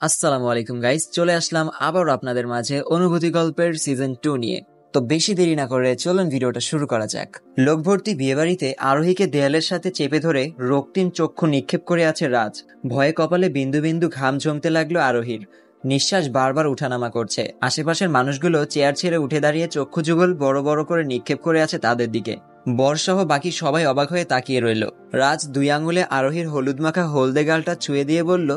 আসসালামু আলাইকুম গাইস, চলে আসলাম আবার আপনাদের মাঝে অনুভূতি গল্পের সিজন 2 নিয়ে। তো বেশি দেরি না করে চলুন ভিডিওটা শুরু করা যাক। লোকভর্তি বিয়েবাড়িতে আরোহীকে দেয়ালের সাথে চেপে ধরে রক্তিম চক্ষু নিক্ষেপ করে আছে রাজ। ভয়ে কপালে বিন্দু বিন্দু ঘাম জমতে লাগলো আরোহীর। নিঃশ্বাস বারবার উঠানামা করছে। আশেপাশের মানুষগুলো চেয়ার ছেড়ে উঠে দাঁড়িয়ে চক্ষু যুগল বড় বড় করে নিক্ষেপ করে আছে তাদের দিকে। বরসহ বাকি সবাই অবাক হয়ে তাকিয়ে রইল। রাজ দুই আঙুলে আরোহীর হলুদ মাখা হলদে গালটা ছুঁয়ে দিয়ে বলল,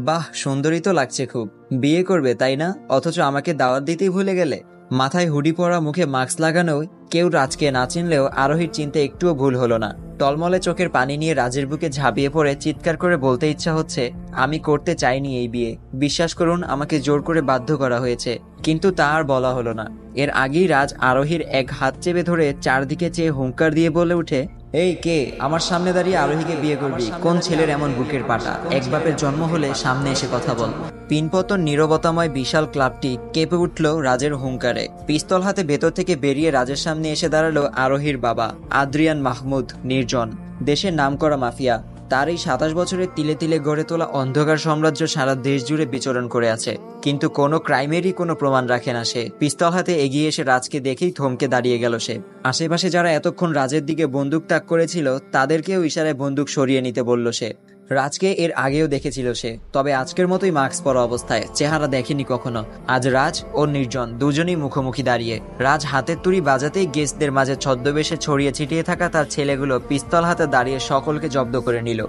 বাহ, সুন্দরী তো লাগছে খুব। বিয়ে করবে তাই না? অথচ আমাকে দাওয়াত দিতেই ভুলে গেলে। মাথায় হুডি পরা, মুখে মাস্ক লাগানো কেউ রাজকে না চিনলেও আরোহীর চিনতে একটুও ভুল হলো না। টলমলে চোখের পানি নিয়ে রাজের বুকে ঝাঁপিয়ে পড়ে চিৎকার করে বলতে ইচ্ছা হচ্ছে, আমি করতে চাইনি এই বিয়ে। বিশ্বাস করুন, আমাকে জোর করে বাধ্য করা হয়েছে। কিন্তু তা আর বলা হলো না। এর আগেই রাজ আরোহীর এক হাত চেপে ধরে চারদিকে চেয়ে হুঙ্কার দিয়ে বলে উঠে, এই কে আমার সামনে দাঁড়িয়ে আরোহীকে বিয়ে করবি? কোন ছেলের এমন বুকের পাটা? এক বাপের জন্ম হলে সামনে এসে কথা বল। পিনপতন নীরবতাময় বিশাল ক্লাবটি কেঁপে উঠল রাজের হুঙ্কারে। পিস্তল হাতে ভেতর থেকে বেরিয়ে রাজের সামনে এসে দাঁড়ালো আরোহীর বাবা আদ্রিয়ান মাহমুদ নির্জন, দেশের নামকরা মাফিয়া। তার এই 27 বছরের তিলে তিলে গড়ে তোলা অন্ধকার সাম্রাজ্য সারা দেশ জুড়ে বিচরণ করে আছে, কিন্তু কোনো ক্রাইমেরই কোনো প্রমাণ রাখে না সে। পিস্তল হাতে এগিয়ে এসে রাজকে দেখেই থমকে দাঁড়িয়ে গেল সে। আশেপাশে যারা এতক্ষণ রাজের দিকে বন্দুক তাক করেছিল তাদেরকেও ইশারায় বন্দুক সরিয়ে নিতে বলল সে। রাজকে এর আগেও দেখেছিল সে, তবে আজকের মতোই মাস্ক পরা অবস্থায়, চেহারা দেখেনি কখনো। আজ রাজ ও নির্জন দুজনেই মুখোমুখি দাঁড়িয়ে। রাজ হাতের তুড়ি বাজাতেই গেস্টদের মাঝে ছদ্মবেশে ছড়িয়ে ছিটিয়ে থাকা তার ছেলেগুলো পিস্তল হাতে দাঁড়িয়ে সকলকে জব্দ করে নিল।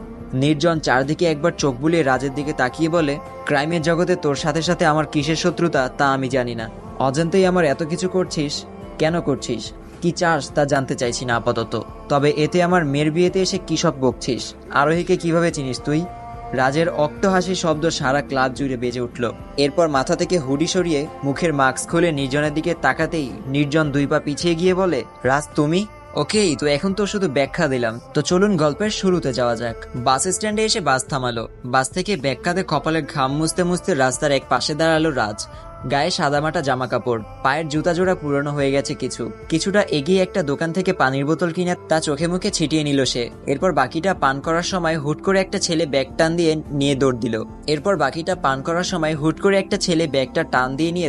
নির্জন চারদিকে একবার চোখ বুলিয়ে রাজের দিকে তাকিয়ে বলে, ক্রাইমের জগতে তোর সাথে সাথে আমার কিসের শত্রুতা তা আমি জানি না। অজান্তেই আমার এত কিছু করছিস, কেন করছিস? কি চাস তা জানতে চাইছি না আপাতত। তবে এতে আমার মেয়ের বিয়েতে এসে কি সব বকছিস? আরোহীকে কিভাবে চিনিস তুই? রাজের অক্ত হাসির শব্দ সারা ক্লাব জুড়ে বেজে উঠল। এরপর মাথা থেকে হুডি সরিয়ে মুখের মাস্ক খুলে নির্জনের দিকে তাকাতেই নির্জন 2 পা পিছিয়ে গিয়ে বলে, রাজ তুমি? ওকেই তো, এখন তো শুধু ব্যাখ্যা দিলাম। তো চলুন গল্পের শুরুতে যাওয়া যাক। বাস স্ট্যান্ডে এসে বাস থামালো। বাস থেকে ব্যাখ্যাতে কপালের ঘাম মুছতে মুছতে রাস্তার এক পাশে দাঁড়ালো রাজ। গায়ে সাদামাটা জামা কাপড়, পায়ের জুতা জোড়া পুরনো হয়ে গেছে কিছুটা এগিয়ে একটা দোকান থেকে পানির বোতল কিনে তা চোখে মুখে ছিটিয়ে নিল সে। এরপর বাকিটা পান করার সময় হুট করে একটা ছেলে ব্যাগটা টান দিয়ে নিয়ে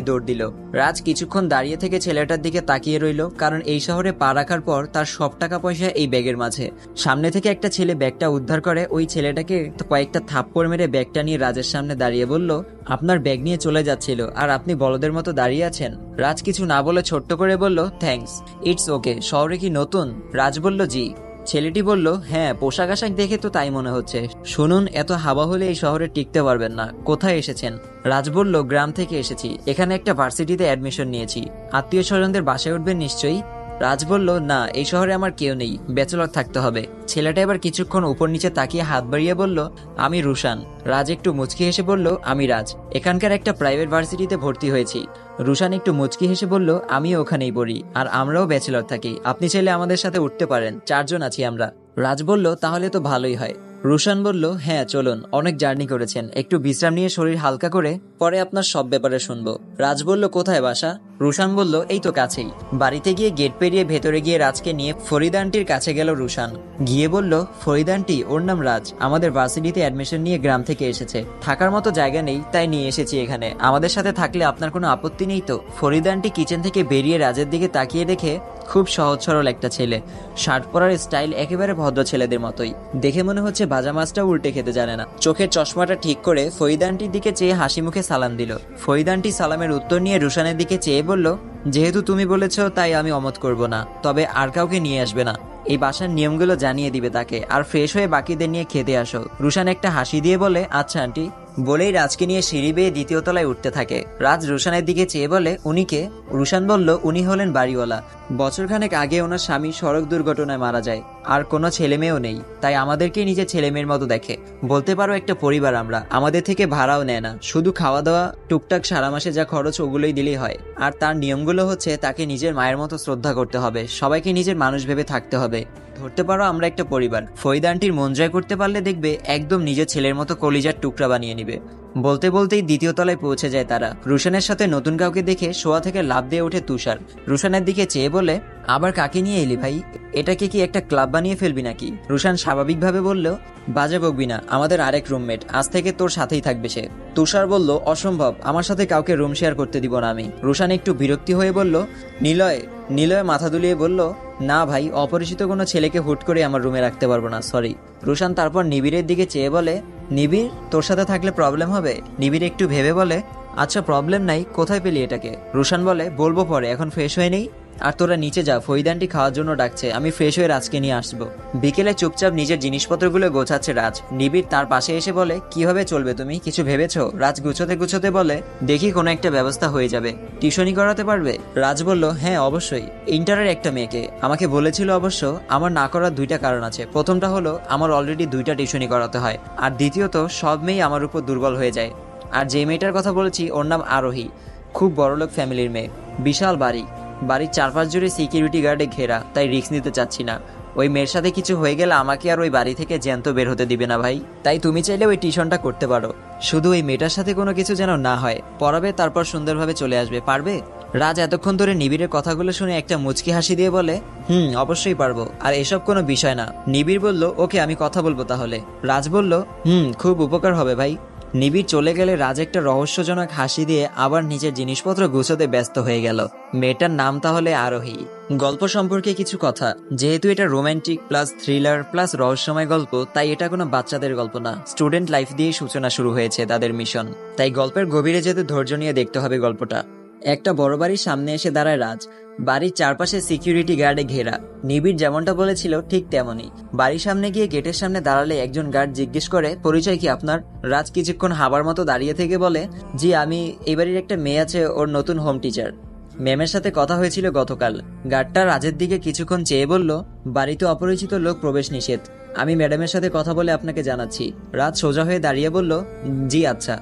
দৌড় দিল। রাজ কিছুক্ষণ দাঁড়িয়ে থেকে ছেলেটার দিকে তাকিয়ে রইল, কারণ এই শহরে পা রাখার পর তার সব টাকা পয়সা এই ব্যাগের মাঝে। সামনে থেকে একটা ছেলে ব্যাগটা উদ্ধার করে ওই ছেলেটাকে কয়েকটা থাপ্পড় মেরে ব্যাগটা নিয়ে রাজের সামনে দাঁড়িয়ে বলল, আপনার ব্যাগ নিয়ে চলে যাচ্ছিল আর আপনি বলদের মতো দাঁড়িয়ে আছেন। রাজ কিছু না বলে ছোট্ট করে বলল, থ্যাঙ্কস, ইটস ওকে। শহরে কি নতুন? রাজ বলল, জি। ছেলেটি বলল, হ্যাঁ, পোশাক আশাক দেখে তো তাই মনে হচ্ছে। শুনুন, এত হাওয়া হলে এই শহরে টিকতে পারবেন না। কোথায় এসেছেন? রাজ বলল, গ্রাম থেকে এসেছি, এখানে একটা ভার্সিটিতে অ্যাডমিশন নিয়েছি। আত্মীয় স্বজনদের বাসায় উঠবেন নিশ্চয়ই? রাজ বলল, না, এই শহরে আমার কেউ নেই, ব্যাচেলর থাকতে হবে। ছেলেটা এবার কিছুক্ষণ উপর নিচে তাকিয়ে হাত বাড়িয়ে বলল, আমি রুশান। রাজ একটু মুচকি হেসে বলল, আমি রাজ, এখানকার একটা প্রাইভেট ভার্সিটিতে ভর্তি হয়েছি। রুশান একটু মুচকি হেসে বলল, আমিও ওখানেই পড়ি, আর আমরাও ব্যাচেলর থাকি। আপনি চাইলে আমাদের সাথে উঠতে পারেন, 4 জন আছি আমরা। রাজ বলল, তাহলে তো ভালোই হয়। রুশান বলল, হ্যাঁ চলুন, অনেক জার্নি করেছেন, একটু বিশ্রাম নিয়ে শরীর হালকা করে পরে আপনার সব ব্যাপারে শুনবো। রাজ বলল, কোথায় বাসা? রুশান বলল, এই তো কাছেই। বাড়িতে গিয়ে গেট পেরিয়ে ভেতরে গিয়ে রাজকে নিয়ে ফরিদা আন্টির কাছে গেল রুশান। গিয়ে বলল, ফরিদা আন্টি, ওর নাম রাজ, আমাদের ভার্সিটিতে অ্যাডমিশন নিয়ে গ্রাম থেকে এসেছে। থাকার মতো জায়গা নেই, তাই নিয়ে এসেছি এখানে। আমাদের সাথে থাকলে আপনার কোনো আপত্তি নেই তো? ফরিদা আন্টি কিচেন থেকে বেরিয়ে রাজের দিকে তাকিয়ে দেখে খুব সহজ সরল একটা ছেলে। শার্ট পরার স্টাইল একেবারে ভদ্র ছেলেদের মতোই। দেখে মনে হচ্ছে ভাজা মাছটা উল্টে খেতে জানে না। চোখের চশমাটা ঠিক করে ফরিদা আন্টির দিকে চেয়ে হাসি মুখে সালাম দিল। ফরিদা আন্টি সালামের উত্তর নিয়ে রুশানের দিকে চেয়ে বলল, যেহেতু তুমি বলেছ তাই আমি অমত করব না, তবে আর কাউকে নিয়ে আসবে না। এই বাসার নিয়মগুলো জানিয়ে দিবে তাকে, আর ফ্রেশ হয়ে বাকিদের নিয়ে খেতে আসো। রুশান একটা হাসি দিয়ে বলে, আচ্ছা আন্টি। বলেই রাজকে নিয়ে সিঁড়ি বেয়ে 2য় তলায় উঠতে থাকে। রাজ রুশানের দিকে চেয়ে বলে, উনি কে? রুশান বলল, উনি হলেন বাড়িওয়ালা। বছরখানেক আগে ওনার স্বামী সড়ক দুর্ঘটনায় মারা যায়, আর কোনো ছেলে মেয়েও নেই, তাই আমাদেরকে নিজের ছেলে মেয়ের মতো দেখে। বলতে পারো একটা পরিবার আমরা। আমাদের থেকে ভাড়াও নেয় না, শুধু খাওয়া দাওয়া, টুকটাক সারা মাসে যা খরচ ওগুলোই দিলেই হয়। আর তার নিয়মগুলো হচ্ছে তাকে নিজের মায়ের মতো শ্রদ্ধা করতে হবে, সবাইকে নিজের মানুষ ভেবে থাকতে হবে। ধরতে পারো আমরা একটা পরিবার। ফরিদা আন্টির মন জয় করতে পারলে দেখবে একদম নিজের ছেলের মতো কলিজার টুকরা বানিয়ে নিবে। বলতে বলতেই দ্বিতীয় তলায় পৌঁছে যায় তারা। রুশানের সাথে নতুন কাউকে দেখে শোয়া থেকে লাফ দিয়ে ওঠে তুষার। রুশানের দিকে চেয়ে বলে, আবার কাকে নিয়ে এলি ভাই? এটাকে কি একটা ক্লাব বানিয়ে ফেলবি নাকি? রুশান স্বাভাবিকভাবে বলল, বাজে বকবি না, আমাদের আরেক রুমমেট, আজ থেকে তোর সাথেই থাকবে সে। তুষার বলল, অসম্ভব, আমার সাথে কাউকে রুম শেয়ার করতে দিব না আমি। রুশান একটু বিরক্তি হয়ে বলল, নিলয় মাথা দুলিয়ে বলল, না ভাই, অপরিচিত কোনো ছেলেকে হুট করে আমার রুমে রাখতে পারবো না, সরি। রুশান তারপর নিবিড়ের দিকে চেয়ে বলে, নিবিড়, তোর সাথে থাকলে প্রবলেম হবে? নিবিড় একটু ভেবে বলে, আচ্ছা প্রবলেম নাই, কোথায় পেলি এটাকে? রুশান বলে, বলবো পরে, এখন ফ্রেশ হয়ে নেই। আর তোরা নিচে যা, ফইদানটি খাওয়ার জন্য ডাকছে, আমি ফ্রেশ হয়ে রাজকে নিয়ে আসবো। বিকেলে চুপচাপ নিজের জিনিসপত্রগুলো গোছাচ্ছে রাজ। নিবিড় তার পাশে এসে বলে, কিভাবে চলবে তুমি, কিছু ভেবেছো? রাজ গুছোতে বলে, দেখি কোনো একটা ব্যবস্থা হয়ে যাবে। টিউশনি করাতে পারবে? রাজ বলল, হ্যাঁ অবশ্যই, ইন্টারের একটা মেয়েকে। আমাকে বলেছিল অবশ্য। আমার না করার দুইটা কারণ আছে। প্রথমটা হলো আমার অলরেডি 2টা টিউশনি করাতে হয়, আর দ্বিতীয়ত সব মেয়েই আমার উপর দুর্বল হয়ে যায়। আর যে মেয়েটার কথা বলেছি ওর নাম আরোহী, খুব বড়লোক ফ্যামিলির মেয়ে, বিশাল বাড়ির চারপাশ জুড়ে সিকিউরিটি গার্ডে ঘেরা, তাই রিস্ক নিতে চাচ্ছি না। ওই মেয়ের সাথে কিছু হয়ে গেলে আমাকে আর ওই বাড়ি থেকে জ্যান্ত বের হতে দিবে না ভাই। তাই তুমি চাইলে ওই টিউশনটা করতে পারো, শুধু ওই মেয়েটার সাথে কোনো কিছু যেন না হয়। পড়াবে, তারপর সুন্দরভাবে চলে আসবে, পারবে? রাজ এতক্ষণ ধরে নিবিড়ের কথাগুলো শুনে একটা মুচকি হাসি দিয়ে বলে, অবশ্যই পারবো, আর এসব কোনো বিষয় না। নিবিড় বলল, ওকে, আমি কথা বলবো তাহলে। রাজ বলল, খুব উপকার হবে ভাই। নিবিড় চলে গেলে রাজ একটা রহস্যজনক হাসি দিয়ে আবার নিজের জিনিসপত্র গুছোতে ব্যস্ত হয়ে গেল। মেয়েটার নাম তাহলে আরোহী। গল্প সম্পর্কে কিছু কথা, যেহেতু এটা রোমান্টিক প্লাস থ্রিলার প্লাস রহস্যময় গল্প, তাই এটা কোনো বাচ্চাদের গল্প না। স্টুডেন্ট লাইফ দিয়ে সূচনা শুরু হয়েছে তাদের মিশন, তাই গল্পের গভীরে যেতে ধৈর্য নিয়ে দেখতে হবে গল্পটা। একটা বড় বাড়ির সামনে এসে দাঁড়ায় রাজ। বাড়ির চারপাশে সিকিউরিটি গার্ডে ঘেরা। নিবিড় যেমনটা বলেছিল ঠিক তেমনই। বাড়ির সামনে গিয়ে গেটের সামনে দাঁড়ালে একজন গার্ড জিজ্ঞেস করে, পরিচয় কি আপনার? রাজ কিছুক্ষণ হাবার মতো দাঁড়িয়ে থেকে বলে, জি, আমি এই বাড়ির একটা মেয়ে আছে, ওর নতুন হোম টিচার। ম্যামের সাথে কথা হয়েছিল গতকাল। গার্ডটা রাজের দিকে কিছুক্ষণ চেয়ে বলল, বাড়িতে অপরিচিত লোক প্রবেশ নিষেধ। আমি ম্যাডামের সাথে কথা বলে আপনাকে জানাচ্ছি। রাজ সোজা হয়ে দাঁড়িয়ে বলল, জি আচ্ছা।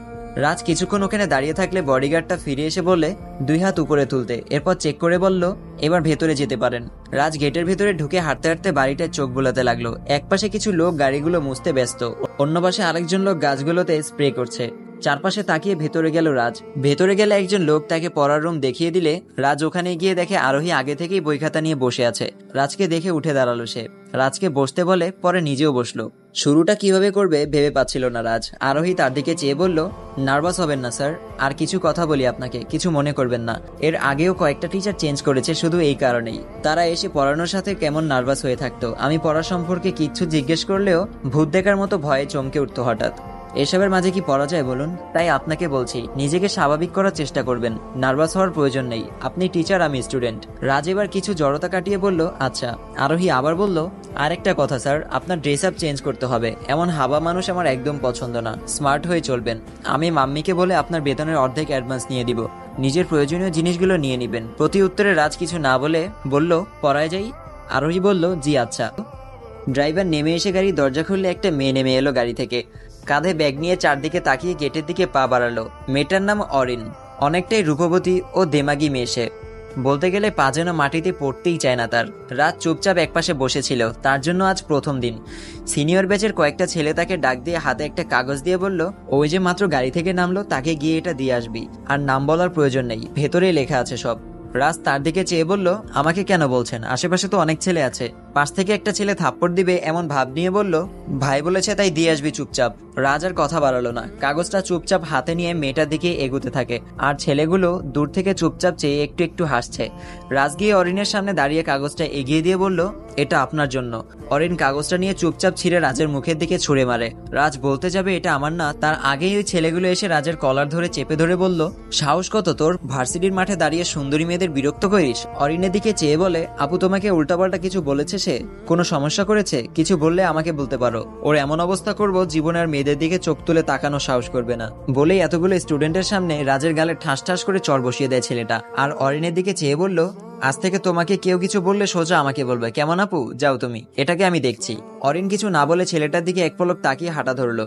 রাজ কিছুক্ষণ ওখানে দাঁড়িয়ে থাকলে বডিগার্ডটা ফিরে এসে বলে, 2 হাত উপরে তুলতে, এরপর চেক করে বলল, এবার ভেতরে যেতে পারেন। রাজ গেটের ভেতরে ঢুকে হাঁটতে হাঁটতে বাড়িটার চোখ বোলাতে লাগলো। একপাশে কিছু লোক গাড়িগুলো মুছতে ব্যস্ত, অন্য পাশে আরেকজন লোক গাছগুলোতে স্প্রে করছে। চারপাশে তাকিয়ে ভেতরে গেল রাজ। ভেতরে গেলে একজন লোক তাকে পড়ার রুম দেখিয়ে দিলে রাজ ওখানে গিয়ে দেখে আরোহী আগে থেকেই বই খাতা নিয়ে বসে আছে। রাজকে দেখে উঠে দাঁড়ালো সে। রাজকে বসতে বলে, পরে নিজেও বসলো। শুরুটা কিভাবে করবে ভেবে পাচ্ছিল না রাজ। আরোহী তার দিকে চেয়ে বলল, নার্ভাস হবেন না স্যার, আর কিছু কথা বলি আপনাকে, কিছু মনে করবেন না। এর আগেও কয়েকটা টিচার চেঞ্জ করেছে শুধু এই কারণেই। তারা এসে পড়ানোর সাথে কেমন নার্ভাস হয়ে থাকতো, আমি পড়া সম্পর্কে কিচ্ছু জিজ্ঞেস করলেও ভূত দেখার মতো ভয়ে চমকে উঠতো হঠাৎ। এসবের মাঝে কি পড়া যায় বলুন? তাই আপনাকে বলছি, নিজেকে স্বাভাবিক করার চেষ্টা করবেন, নার্ভাস হওয়ার প্রয়োজন নেই। আপনি টিচার, আমি স্টুডেন্ট। রাজ এবার কিছু জড়তা কাটিয়ে বলল, আচ্ছা। আরোহী আবার বলল, আরেকটা কথা স্যার, আপনার ড্রেস আপ চেঞ্জ করতে হবে। এমন হাবা মানুষ আমার একদম পছন্দ না, স্মার্ট হয়ে চলবেন। আমি মাম্মিকে বলে আপনার বেতনের অর্ধেক অ্যাডভান্স নিয়ে দিব, নিজের প্রয়োজনীয় জিনিসগুলো নিয়ে নিবেন। প্রতি উত্তরে রাজ কিছু না বলে বলল, পড়ায় যাই? আরোহী বলল, জি আচ্ছা। ড্রাইভার নেমে এসে গাড়ির দরজা খুললে একটা মেয়ে নেমে এলো গাড়ি থেকে। কাঁধে ব্যাগ নিয়ে চারদিকে তাকিয়ে গেটের দিকে পা বাড়ালো। মেয়েটার নাম অরিন। অনেকটাই রূপবতী ও দেমাগী মেয়ে সে। বলতে গেলে পা যেন মাটিতে পড়তেই চায় না তার। রাত চুপচাপ একপাশে বসেছিল, তার জন্য আজ প্রথম দিন। সিনিয়র ব্যাচের কয়েকটা ছেলে তাকে ডাক দিয়ে হাতে একটা কাগজ দিয়ে বলল, ওই যে মাত্র গাড়ি থেকে নামলো, তাকে গিয়ে এটা দিয়ে আসবি। আর নাম বলার প্রয়োজন নেই, ভেতরেই লেখা আছে সব। রাজ তার দিকে চেয়ে বলল, আমাকে কেন বলছেন? আশেপাশে তো অনেক ছেলে আছে। পাশ থেকে একটা ছেলে থাপ্পড় দিবে এমন ভাব নিয়ে বলল, ভাই বলেছে তাই দিয়ে আসবি চুপচাপ। রাজ আর কথা বাড়ালো না, কাগজটা চুপচাপ হাতে নিয়ে মেয়েটার দিকে এগোতে থাকে। আর ছেলেগুলো দূর থেকে চুপচাপ চেয়ে একটু একটু হাসছে। রাজ গিয়ে অরিনের সামনে দাঁড়িয়ে কাগজটা এগিয়ে দিয়ে বলল, এটা আপনার জন্য। অরিন কাগজটা নিয়ে চুপচাপ ছিঁড়ে রাজের মুখের দিকে ছুঁড়ে মারে। রাজ বলতে যাবে এটা আমার না, তার আগেই ওই ছেলেগুলো এসে রাজের কলার ধরে চেপে ধরে বলল, সাহস কত তোর, ভার্সিটির মাঠে দাঁড়িয়ে সুন্দরী মেয়েদের বিরক্ত করিস? অরিনের দিকে চেয়ে বলে, আপু তোমাকে উল্টাপাল্টা কিছু বলেছে সে? কোনো সমস্যা করেছে? কিছু বললে আমাকে বলতে পারো, ওর এমন অবস্থা করব জীবনে আর মেয়েদের দিকে চোখ তুলে তাকানো সাহস করবে না। বলেই এতগুলো স্টুডেন্টের সামনে রাজের গালে ঠাস ঠাস করে চর বসিয়ে দেয় ছেলেটা। আর অরিনের দিকে চেয়ে বলল, আজ থেকে তোমাকে কেউ কিছু বললে সোজা আমাকে বলবে, কেমন আপু? যাও তুমি, এটাকে আমি দেখছি। অরিন কিছু না বলে ছেলেটার দিকে এক পলক তাকিয়ে হাঁটা ধরলো।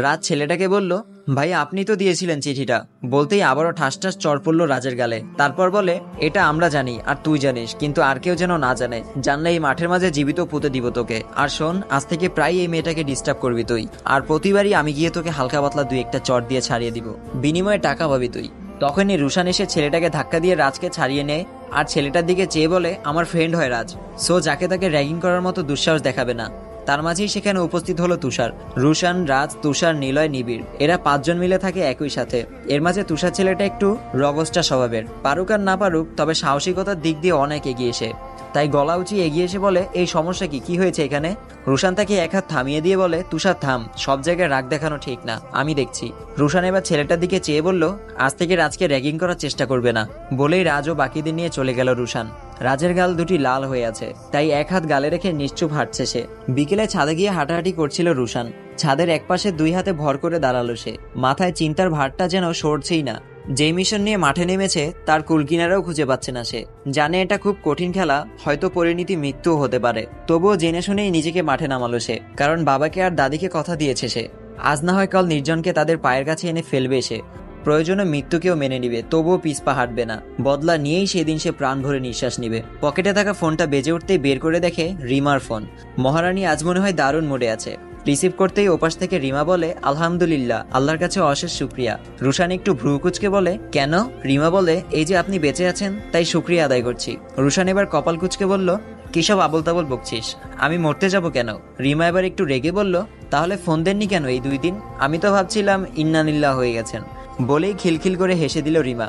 রাজ ছেলেটাকে বলল, ভাই আপনি তো দিয়েছিলেন চিঠিটা। বলতেই আবারও ঠাস ঠাস চড় পড়লো রাজের গালে। তারপর বলে, এটা আমরা জানি আর তুই জানিস, কিন্তু আর কেউ যেন না জানে। জানলে এই মাঠের মাঝে জীবিত পুঁতে দিব তোকে। আর শোন, আজ থেকে প্রায় এই মেয়েটাকে ডিস্টার্ব করবি তুই, আর প্রতিবারই আমি গিয়ে তোকে হালকা পাতলা দুই একটা চড় দিয়ে ছাড়িয়ে দিব, বিনিময়ে টাকা পাবি তুই। তখনই রুশান এসে ছেলেটাকে ধাক্কা দিয়ে রাজকে ছাড়িয়ে নেয় আর ছেলেটার দিকে চেয়ে বলে, আমার ফ্রেন্ড হয় রাজ, সো যাকে তাকে র্যাগিং করার মতো দুঃসাহস দেখাবে না। তার মাঝেই সেখানে উপস্থিত হলো তুষার। রুশান, রাজ, তুষার, নিলয়, নিবিড়, এরা 5 জন মিলে থাকে একই সাথে। এর মাঝে তুষার ছেলেটা একটু রগস্টা স্বভাবের, পারুক আর না পারুক, তবে সাহসিকতার দিক দিয়ে অনেক এগিয়ে এসে। তাই গলা উঁচিয়ে এগিয়ে এসে বলে, এই সমস্যা কি হয়েছে এখানে? রুশান তাকে এক হাত থামিয়ে দিয়ে বলে, তুষার থাম, সব জায়গায় রাগ দেখানো ঠিক না, আমি দেখছি। রুশান এবার ছেলেটার দিকে চেয়ে বলল, আজ থেকে রাজকে র্যাগিং করার চেষ্টা করবে না। বলেই রাজ ও বাকিদের নিয়ে চলে গেল রুশান। রাজের গাল দুটি লাল হয়ে আছে, তাই এক হাত গালে রেখে নিশ্চুপ হাঁটছে সে। বিকেলে ছাদে গিয়ে হাঁটাহাঁটি করছিল রুশান। ছাদের একপাশে 2 হাতে ভর করে দাঁড়ালো সে, মাথায় চিন্তার ভারটা যেন সরছেই না। যে মিশন নিয়ে মাঠে নেমেছে তার কুলকিনারাও খুঁজে পাচ্ছে না সে। জানে এটা খুব কঠিন খেলা, হয়তো পরিণতি মৃত্যুও হতে পারে, তবুও জেনে শুনেই নিজেকে মাঠে নামালো সে, কারণ বাবাকে আর দাদিকে কথা দিয়েছে সে, আজ না হয় কাল নির্জনকে তাদের পায়ের কাছে এনে ফেলবে সে। প্রয়োজনে মৃত্যুকেও মেনে নিবে, তবুও পিছপা হাঁটবে না। বদলা নিয়েই সেদিন সে প্রাণ ভরে নিঃশ্বাস নিবে। পকেটে থাকা ফোনটা বেজে উঠতেই বের করে দেখে রিমার ফোন। মহারানী আজ মনে হয় দারুণ মোডে আছে। রিসিভ করতেই ওপাশ থেকে রিমা বলে, আলহামদুলিল্লাহ, আল্লাহর কাছে অশেষ শুক্রিয়া। রুশান একটু ভ্রু কুচকে বলে, কেন? রিমা বলে, এই যে আপনি বেঁচে আছেন তাই শুক্রিয়া আদায় করছি। রুশান এবার কপাল কুচকে বলল, কিসব আবল তাবল বকছিস, আমি মরতে যাব কেন? রিমা এবার একটু রেগে বলল, তাহলে ফোন দেননি কেন এই 2 দিন? আমি তো ভাবছিলাম ইন্নানিল্লাহ হয়ে গেছেন। বলেই খিলখিল করে হেসে দিল রিমা।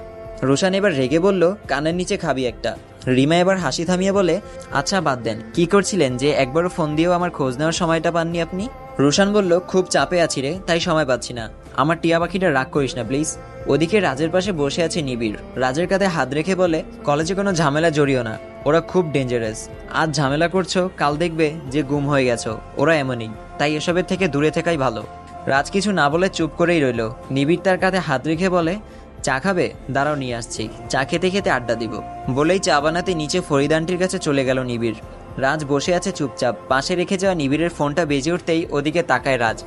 রুশান এবার রেগে বলল, কানের নিচে খাবি একটা। রিমা এবার হাসি থামিয়ে বলে, আচ্ছা বাদ দেন, কি করছিলেন যে একবারও ফোন দিয়েও আমার খোঁজ নেওয়ার সময়টা পাননি আপনি? রুশান বলল, খুব চাপে আছি রে, তাই সময় পাচ্ছি না। আমার টিয়া পাখিটা রাগ করিস না প্লিজ। ওদিকে রাজের পাশে বসে আছে নিবিড়। রাজের কাঁধে হাত রেখে বলে, কলেজে কোনো ঝামেলা জড়িও না, ওরা খুব ডেঞ্জারাস। আজ ঝামেলা করছো, কাল দেখবে যে গুম হয়ে গেছো। ওরা এমনই, তাই এসবের থেকে দূরে থাকাই ভালো। রাজ কিছু না বলে চুপ করেই রইল। নিবিড় তার কাঁধে হাত রেখে বলে, চা খাবে? দাঁড়াও নিয়ে আসছি। চা খেতে খেতে আড্ডা দিব। বলেই চা বানাতে নিচে ফরিদ আন্টির কাছে চলে গেল নিবিড়। রাজ বসে আছে চুপচাপ। পাশে রেখে যাওয়া নিবিড়ের ফোনটা বেজে উঠতেই ওদিকে তাকায় রাজ।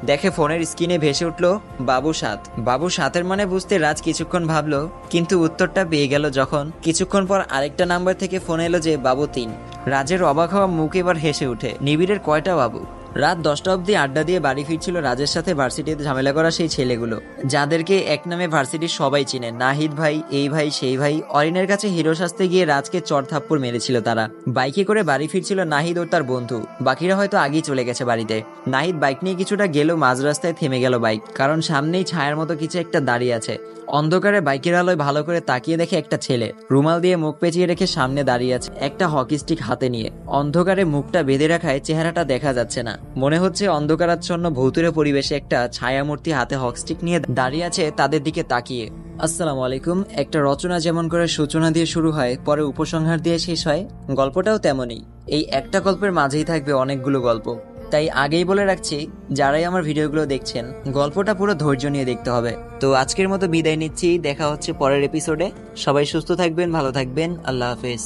দেখে ফোনের স্ক্রিনে ভেসে উঠল বাবু 7। বাবু 7-এর মানে বুঝতে রাজ কিছুক্ষণ ভাবলো, কিন্তু উত্তরটা পেয়ে গেল যখন কিছুক্ষণ পর আরেকটা নাম্বার থেকে ফোন এলো যে বাবু 3। রাজের অবাক হওয়া মুখ এবার হেসে উঠে। নিবিড়ের কয়টা বাবু? রাত 10টা অবধি আড্ডা দিয়ে বাড়ি ফিরছিল রাজের সাথে ভার্সিটিতে ঝামেলা করা সেই ছেলেগুলো, যাদেরকে এক নামে ভার্সিটির সবাই চিনে। নাহিদ ভাই, এই ভাই, সেই ভাই। অরিনের কাছে হিরো সাজতে গিয়ে রাজকে চড় থাপ্পড় মেরেছিল তারা। বাইকে করে বাড়ি ফিরছিল নাহিদ ও তার বন্ধু। বাকিরা হয়তো আগেই চলে গেছে বাড়িতে। নাহিদ বাইক নিয়ে কিছুটা গেল, মাঝ রাস্তায় থেমে গেল বাইক, কারণ সামনেই ছায়ার মতো কিছু একটা দাঁড়িয়ে আছে। অন্ধকারে বাইকের আলোয় ভালো করে তাকিয়ে দেখে একটা ছেলে রুমাল দিয়ে মুখ পেঁচিয়ে রেখে সামনে দাঁড়িয়ে আছে, একটা হকি স্টিক হাতে নিয়ে। অন্ধকারে মুখটা বেঁধে রাখায় চেহারাটা দেখা যাচ্ছে না। মনে হচ্ছে অন্ধকারাচ্ছন্ন ভৌতুরে পরিবেশে একটা ছায়ামূর্তি হাতে হকি স্টিক নিয়ে দাঁড়িয়ে আছে তাদের দিকে তাকিয়ে। আসসালামু আলাইকুম। একটা রচনা যেমন করে সূচনা দিয়ে শুরু হয়, পরে উপসংহার দিয়ে শেষ হয়, গল্পটাও তেমনই। এই একটা গল্পের মাঝেই থাকবে অনেকগুলো গল্প। তাই আগেই বলে রাখছি, যারাই আমার ভিডিওগুলো দেখছেন, গল্পটা পুরো ধৈর্য নিয়ে দেখতে হবে। তো আজকের মতো বিদায় নিচ্ছি, দেখা হচ্ছে পরের এপিসোডে। সবাই সুস্থ থাকবেন, ভালো থাকবেন, আল্লাহ হাফেজ।